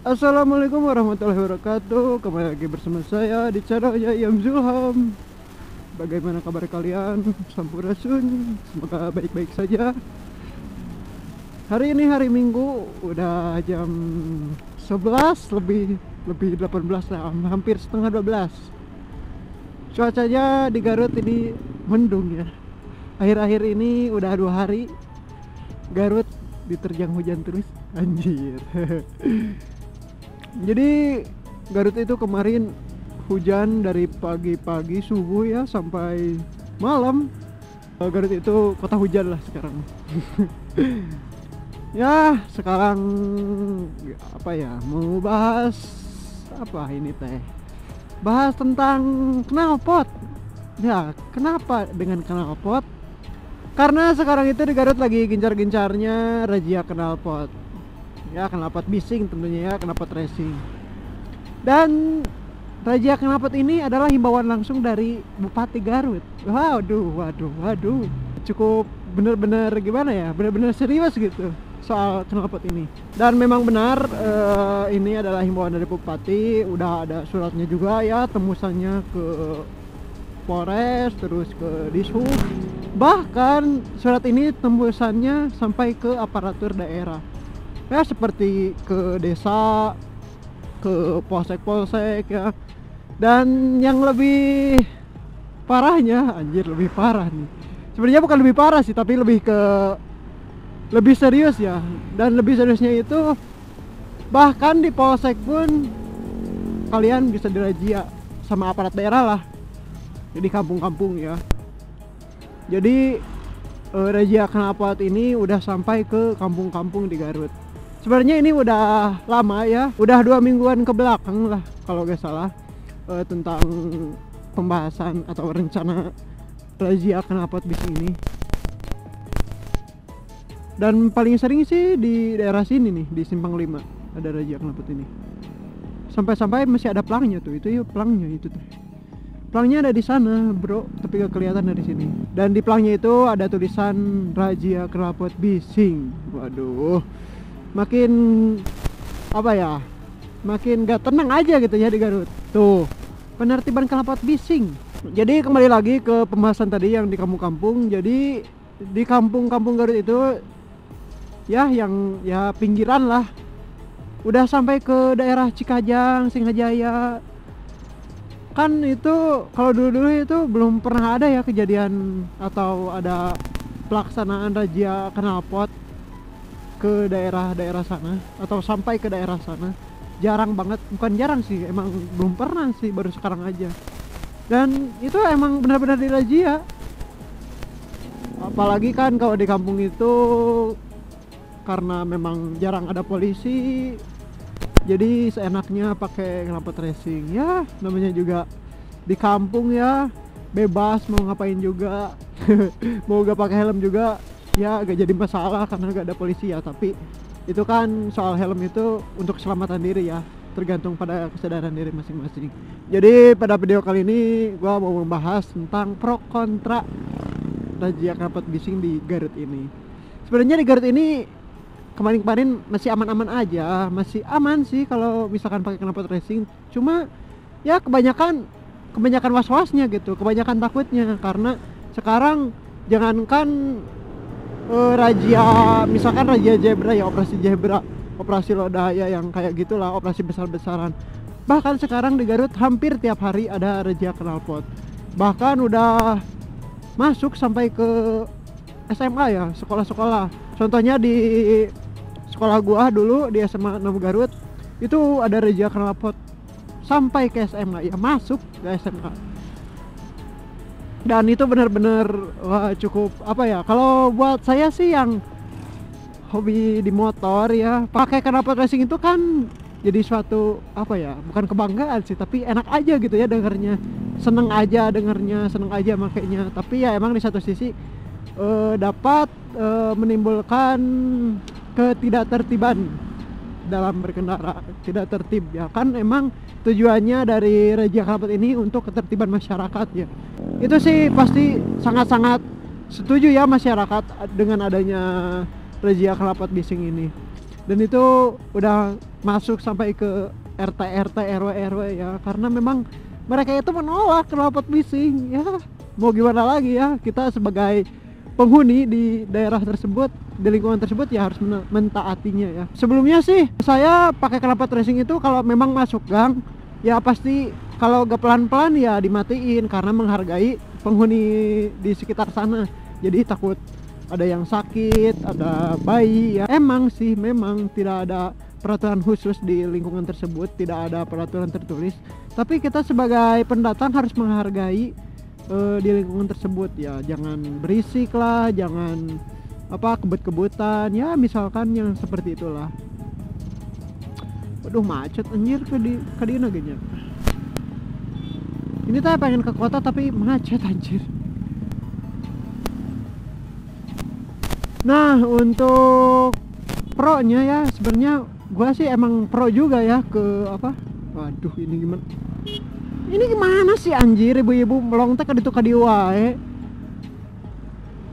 Assalamualaikum warahmatullahi wabarakatuh. Kembali lagi bersama saya di channelnya Yam Zulham. Bagaimana kabar kalian? Sampurasun. Semoga baik-baik saja. Hari ini hari Minggu, udah jam 11 lebih 18 lah, hampir setengah 12. Cuacanya di Garut ini mendung ya. Akhir-akhir ini udah 2 hari Garut diterjang hujan terus. Anjir. Jadi Garut itu kemarin hujan dari pagi-pagi subuh ya sampai malam. Garut itu kota hujan lah sekarang. Ya sekarang apa ya, mau bahas apa ini teh, bahas tentang knalpot. Ya kenapa dengan knalpot? Karena sekarang itu di Garut lagi gencar-gencarnya razia knalpot. Ya knalpot bising tentunya ya, knalpot racing. Dan razia knalpot ini adalah himbauan langsung dari Bupati Garut. Waduh. Cukup bener-bener gimana ya, bener-bener serius gitu soal knalpot ini. Dan memang benar, ini adalah himbauan dari Bupati. Udah ada suratnya juga ya, tembusannya ke Polres, terus ke Dishub. Bahkan surat ini tembusannya sampai ke aparatur daerah ya, seperti ke desa, ke polsek-polsek ya. Dan yang lebih parahnya, anjir lebih parah nih, sebenarnya bukan lebih parah sih, tapi lebih serius ya. Dan lebih seriusnya itu bahkan di polsek pun kalian bisa dirazia sama aparat daerah lah, jadi kampung-kampung ya. Jadi razia knalpot ini udah sampai ke kampung-kampung di Garut. Sebenarnya ini udah lama ya, udah 2 mingguan ke belakang lah kalau gak salah, tentang pembahasan atau rencana razia knalpot bising ini. Dan paling sering sih di daerah sini nih, di Simpang 5 ada razia knalpot ini. Sampai-sampai masih ada pelangnya tuh, itu ya pelangnya itu tuh. Pelangnya ada di sana, bro, tapi gak kelihatan dari sini. Dan di pelangnya itu ada tulisan razia knalpot bising. Waduh, makin apa ya, makin gak tenang aja gitu ya di Garut. Tuh, penertiban knalpot bising. Jadi kembali lagi ke pembahasan tadi yang di kampung-kampung. Jadi di kampung-kampung Garut itu ya, yang ya pinggiran lah, udah sampai ke daerah Cikajang, Singhajaya. Kan itu kalau dulu-dulu itu belum pernah ada ya kejadian atau ada pelaksanaan razia knalpot ke daerah-daerah sana atau sampai ke daerah sana. Jarang banget, bukan jarang sih, emang belum pernah sih, baru sekarang aja. Dan itu emang benar-benar dirazia. Apalagi kan kalau di kampung itu karena memang jarang ada polisi, jadi seenaknya pakai knalpot racing ya. Namanya juga di kampung ya, bebas mau ngapain juga. Mau gak pakai helm juga ya gak jadi masalah karena gak ada polisi ya. Tapi itu kan soal helm itu untuk keselamatan diri ya, tergantung pada kesadaran diri masing-masing. Jadi pada video kali ini gua mau membahas tentang pro kontra razia knalpot bising di Garut ini. Sebenarnya di Garut ini kemarin-kemarin masih aman-aman aja, masih aman sih kalau misalkan pakai knalpot racing. Cuma ya kebanyakan was-wasnya gitu, kebanyakan takutnya. Karena sekarang jangankan razia, misalkan razia zebra ya, operasi lodaya yang kayak gitulah, operasi besar-besaran. Bahkan sekarang di Garut hampir tiap hari ada razia knalpot. Bahkan udah masuk sampai ke SMA ya, sekolah-sekolah. Contohnya di sekolah gua dulu di SMA 6 Garut itu ada razia knalpot sampai ke SMA ya, masuk ke SMA. Dan itu benar-benar cukup apa ya, kalau buat saya sih yang hobi di motor ya, pakai knalpot racing itu kan jadi suatu apa ya, bukan kebanggaan sih, tapi enak aja gitu ya dengernya, seneng aja dengernya, seneng aja makainya. Tapi ya emang di satu sisi dapat menimbulkan ketidaktertiban dalam berkendara, tidak tertib ya. Kan emang tujuannya dari razia knalpot ini untuk ketertiban masyarakat ya. Itu sih pasti sangat-sangat setuju ya masyarakat dengan adanya razia knalpot bising ini. Dan itu udah masuk sampai ke RT RT RW RW ya, karena memang mereka itu menolak knalpot bising ya. Mau gimana lagi ya, kita sebagai penghuni di daerah tersebut, di lingkungan tersebut ya harus mentaatinya ya. Sebelumnya sih saya pakai knalpot racing itu kalau memang masuk gang ya pasti, kalau gak pelan-pelan ya dimatiin karena menghargai penghuni di sekitar sana. Jadi takut ada yang sakit, ada bayi ya. Emang sih, memang tidak ada peraturan khusus di lingkungan tersebut, tidak ada peraturan tertulis. Tapi kita sebagai pendatang harus menghargai di lingkungan tersebut ya. Jangan berisik lah, jangan kebut-kebutan ya, misalkan yang seperti itulah. Waduh, macet anjir ke dina gini. Ini saya pengen ke kota tapi macet anjir. Nah, untuk pro-nya ya, sebenarnya gua sih emang pro juga ya ke waduh, ini gimana? Ini gimana sih anjir, ibu-ibu melontek ke dieu wae.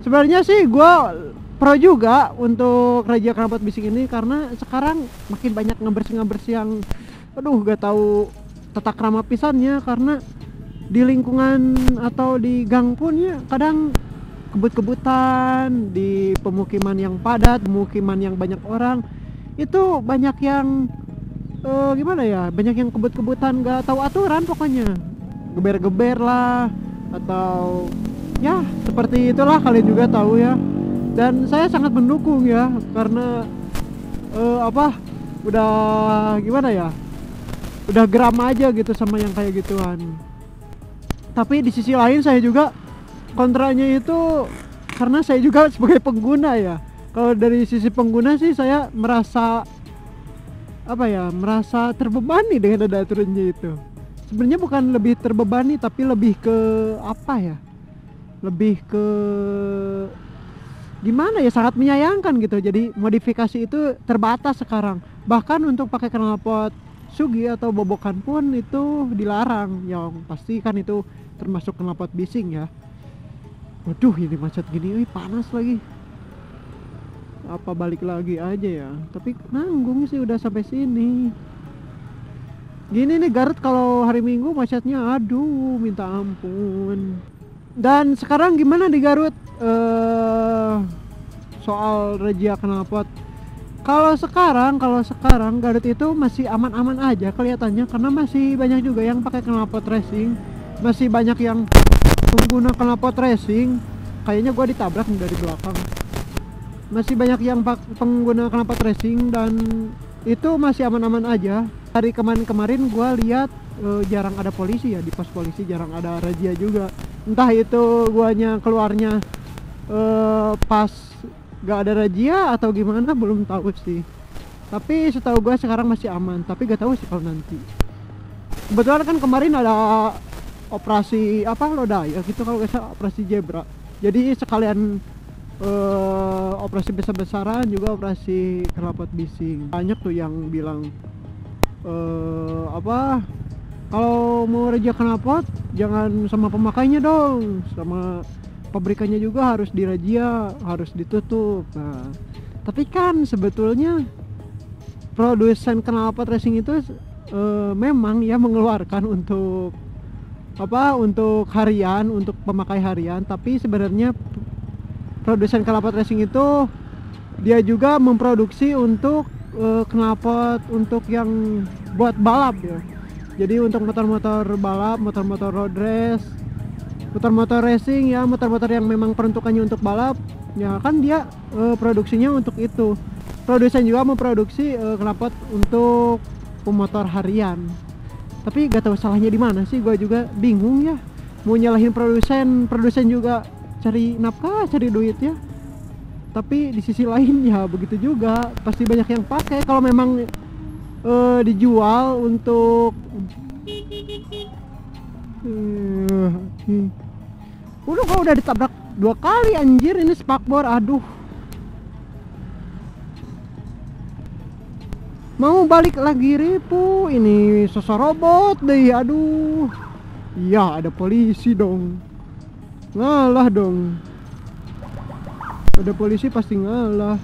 Sebenarnya sih gua pro juga untuk razia knalpot bising ini, karena sekarang makin banyak ngebersih yang aduh gak tahu tata krama pisannya, karena di lingkungan atau di gang pun ya kadang kebut-kebutan, di pemukiman yang padat, pemukiman yang banyak orang, itu banyak yang gimana ya, banyak yang kebut-kebutan gak tahu aturan, pokoknya geber-geber lah, atau ya seperti itulah, kalian juga tahu ya. Dan saya sangat mendukung ya, karena udah gimana ya, udah geram aja gitu sama yang kayak gituan. Tapi di sisi lain saya juga kontranya itu, karena saya juga sebagai pengguna ya. Kalau dari sisi pengguna sih saya merasa merasa terbebani dengan ada aturannya itu. Sebenarnya bukan lebih terbebani, tapi lebih ke lebih ke gimana ya, sangat menyayangkan gitu. Jadi modifikasi itu terbatas sekarang. Bahkan untuk pakai knalpot sugi atau bobokan pun itu dilarang. Yang pasti kan itu termasuk knalpot bising ya. Waduh, ini macet gini, panas lagi. Apa balik lagi aja ya? Tapi nanggung sih udah sampai sini. Gini nih Garut kalau hari Minggu macetnya, aduh minta ampun. Dan sekarang gimana di Garut soal razia knalpot? Kalau sekarang Garut itu masih aman-aman aja kelihatannya, karena masih banyak juga yang pakai knalpot racing, masih banyak yang pengguna knalpot racing. Kayaknya gua ditabrak dari belakang. Masih banyak yang pengguna knalpot racing dan itu masih aman-aman aja. Dari kemarin gua lihat jarang ada polisi ya, di pos polisi jarang ada razia juga. Entah itu guanya keluarnya pas gak ada razia atau gimana, belum tahu sih. Tapi setahu gua sekarang masih aman, tapi gak tahu sih kalau nanti. Kebetulan kan kemarin ada operasi lodaya gitu kalau gak salah, operasi zebra. Jadi sekalian operasi besar-besaran juga operasi knalpot bising. Banyak tuh yang bilang kalau mau razia knalpot jangan sama pemakainya dong, sama pabrikannya juga harus dirazia, harus ditutup. Nah, tapi kan sebetulnya produsen knalpot racing itu memang ya mengeluarkan untuk harian, untuk pemakai harian. Tapi sebenarnya produsen knalpot racing itu dia juga memproduksi untuk knalpot untuk yang buat balap ya. Jadi untuk motor-motor balap, motor-motor road race, motor-motor racing ya, motor-motor yang memang peruntukannya untuk balap ya, kan dia produksinya untuk itu. Produsen juga memproduksi knalpot untuk pemotor harian. Tapi gak tahu salahnya di mana sih, gue juga bingung ya. Mau nyalahin produsen juga cari nafkah, cari duit ya. Tapi di sisi lain ya begitu juga, pasti banyak yang pakai. Kalau memang dijual untuk udah ditabrak 2 kali anjir, ini spakbor, aduh. Mau balik lagi ribu, ini sosorobot deh, aduh. Iya, ada polisi dong. Ngalah dong. Ada polisi pasti ngalah.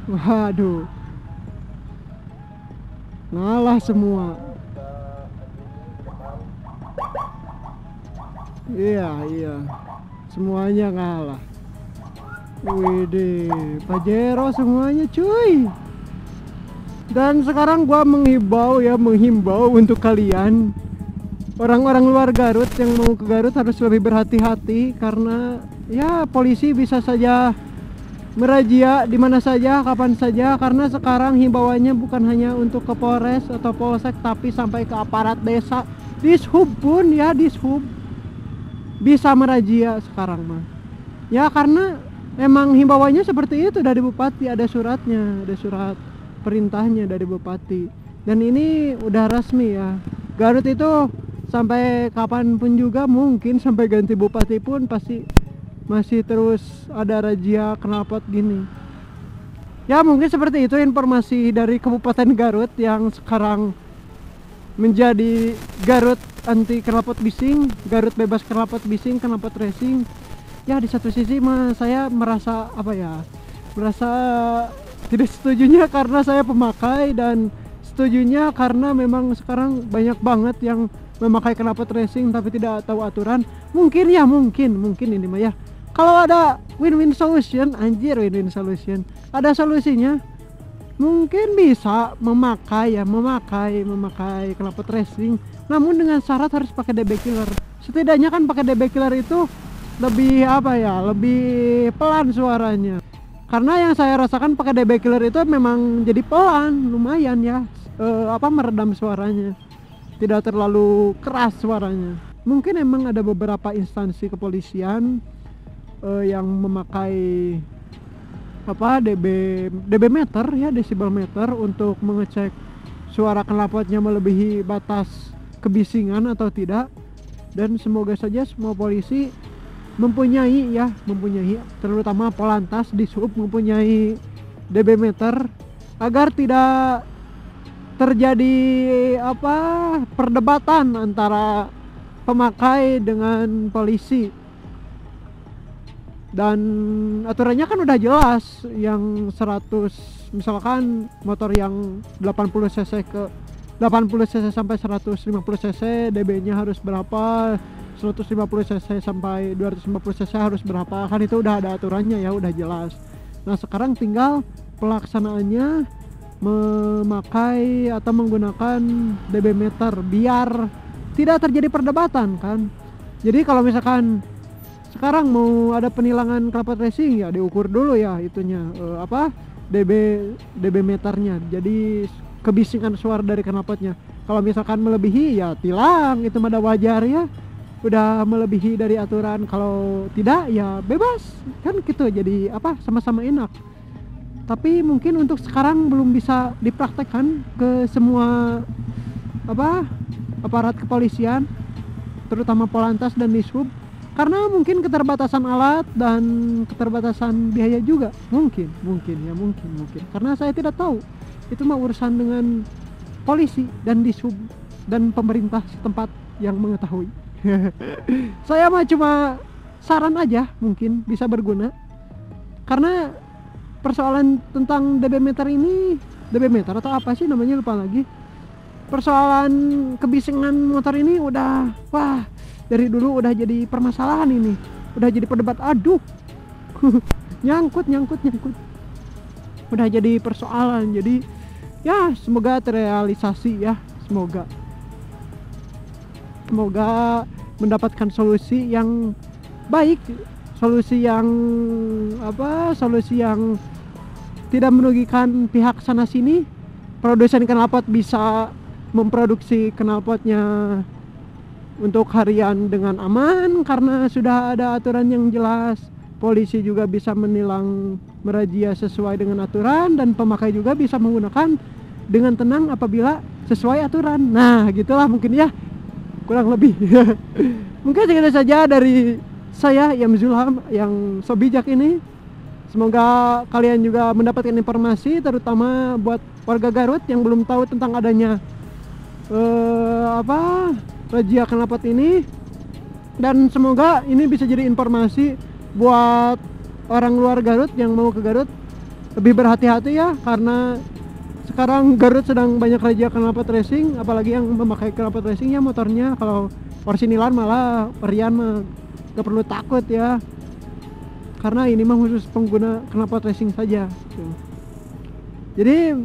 Waduh, ngalah semua. Iya, semuanya ngalah. Widih, Pajero semuanya cuy. Dan sekarang gua menghimbau untuk kalian orang-orang luar Garut yang mau ke Garut harus lebih berhati-hati, karena ya polisi bisa saja merazia di mana saja, kapan saja, karena sekarang himbauannya bukan hanya untuk ke Polres atau Polsek, tapi sampai ke aparat desa, Dishub pun ya, Dishub bisa merazia sekarang mah. Ya karena emang himbauannya seperti itu dari Bupati, ada suratnya, ada surat perintahnya dari Bupati. Dan ini udah resmi ya. Garut itu sampai kapanpun juga, mungkin sampai ganti Bupati pun pasti masih terus ada razia knalpot gini. Ya mungkin seperti itu informasi dari Kabupaten Garut yang sekarang menjadi Garut anti knalpot bising, Garut bebas knalpot bising, knalpot racing. Ya di satu sisi mah saya merasa merasa tidak setujunya karena saya pemakai, dan setujunya karena memang sekarang banyak banget yang memakai knalpot racing tapi tidak tahu aturan. Mungkin ini mah ya, kalau ada win-win solution, anjir win-win solution, ada solusinya, mungkin bisa memakai knalpot racing, namun dengan syarat harus pakai DB killer. Setidaknya kan pakai DB killer itu lebih lebih pelan suaranya. Karena yang saya rasakan pakai DB killer itu memang jadi pelan, lumayan ya, meredam suaranya, tidak terlalu keras suaranya. Mungkin emang ada beberapa instansi kepolisian yang memakai DB meter ya, desibel meter, untuk mengecek suara knalpotnya melebihi batas kebisingan atau tidak. Dan semoga saja semua polisi mempunyai terutama Polantas, Dishub mempunyai DB meter agar tidak terjadi perdebatan antara pemakai dengan polisi. Dan aturannya kan udah jelas, yang 100, misalkan motor yang 80 cc sampai 150 cc DB-nya harus berapa, 150 cc sampai 250 cc harus berapa, kan itu udah ada aturannya ya, udah jelas. Nah sekarang tinggal pelaksanaannya memakai atau menggunakan DB meter biar tidak terjadi perdebatan kan. Jadi kalau misalkan sekarang mau ada penilangan knalpot racing, ya diukur dulu ya itunya DB meternya, jadi kebisingan suara dari knalpotnya. Kalau misalkan melebihi ya tilang, itu mah wajar ya, udah melebihi dari aturan. Kalau tidak ya bebas kan gitu, jadi sama-sama enak. Tapi mungkin untuk sekarang belum bisa dipraktekkan ke semua aparat kepolisian, terutama Polantas dan Dishub, karena mungkin keterbatasan alat dan keterbatasan biaya juga, mungkin karena saya tidak tahu, itu mah urusan dengan polisi dan Dishub dan pemerintah setempat yang mengetahui. Saya mah cuma saran aja, mungkin bisa berguna, karena persoalan tentang DB meter ini, DB meter atau apa sih namanya, lupa lagi, persoalan kebisingan motor ini udah dari dulu udah jadi permasalahan, ini udah jadi perdebat, aduh nyangkut udah jadi persoalan. Jadi ya semoga terrealisasi ya, semoga mendapatkan solusi yang baik, solusi yang tidak merugikan pihak sana sini. Produsen knalpot bisa memproduksi knalpotnya untuk harian dengan aman karena sudah ada aturan yang jelas. Polisi juga bisa menilang, merazia sesuai dengan aturan, dan pemakai juga bisa menggunakan dengan tenang apabila sesuai aturan. Nah gitulah mungkin ya, kurang lebih. Mungkin segitu saja dari saya Yam Zulham yang so bijak ini. Semoga kalian juga mendapatkan informasi, terutama buat warga Garut yang belum tahu tentang adanya razia knalpot ini. Dan semoga ini bisa jadi informasi buat orang luar Garut yang mau ke Garut lebih berhati-hati ya, karena sekarang Garut sedang banyak raja knalpot racing, apalagi yang memakai knalpot racing ya motornya. Kalau Porsinilan malah Perian mah gak perlu takut ya, karena ini mah khusus pengguna knalpot racing saja. Jadi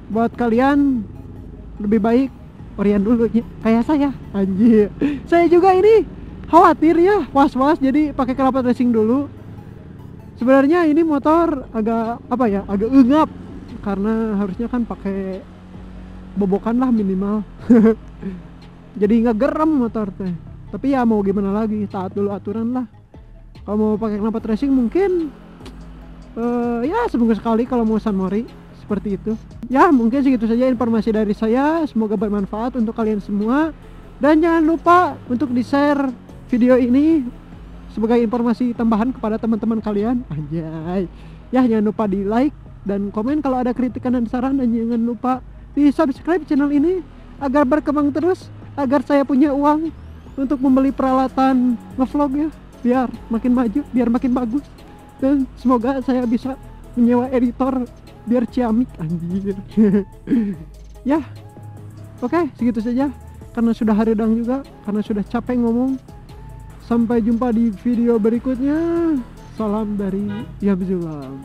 buat kalian lebih baik Orian dulu ya, kayak saya anjir. Saya juga ini khawatir ya, was-was, jadi pakai knalpot racing dulu. Sebenarnya ini motor agak apa ya, agak engap karena harusnya kan pakai bobokan lah minimal. Jadi nggak geram motor teh, tapi ya mau gimana lagi, taat dulu aturan lah. Kalau mau pakai knalpot racing mungkin ya seminggu sekali kalau mau San Mori, seperti itu ya. Mungkin segitu saja informasi dari saya, semoga bermanfaat untuk kalian semua, dan jangan lupa untuk di-share video ini sebagai informasi tambahan kepada teman-teman kalian. Anjay ya, jangan lupa di like dan komen kalau ada kritikan dan saran, dan jangan lupa di subscribe channel ini agar berkembang terus, agar saya punya uang untuk membeli peralatan ngevlog ya, biar makin maju, biar makin bagus, dan semoga saya bisa menyewa editor biar ciamik anjir. Ya oke, segitu saja karena sudah haridang juga, karena sudah capek ngomong. Sampai jumpa di video berikutnya. Salam dari Yabzulam.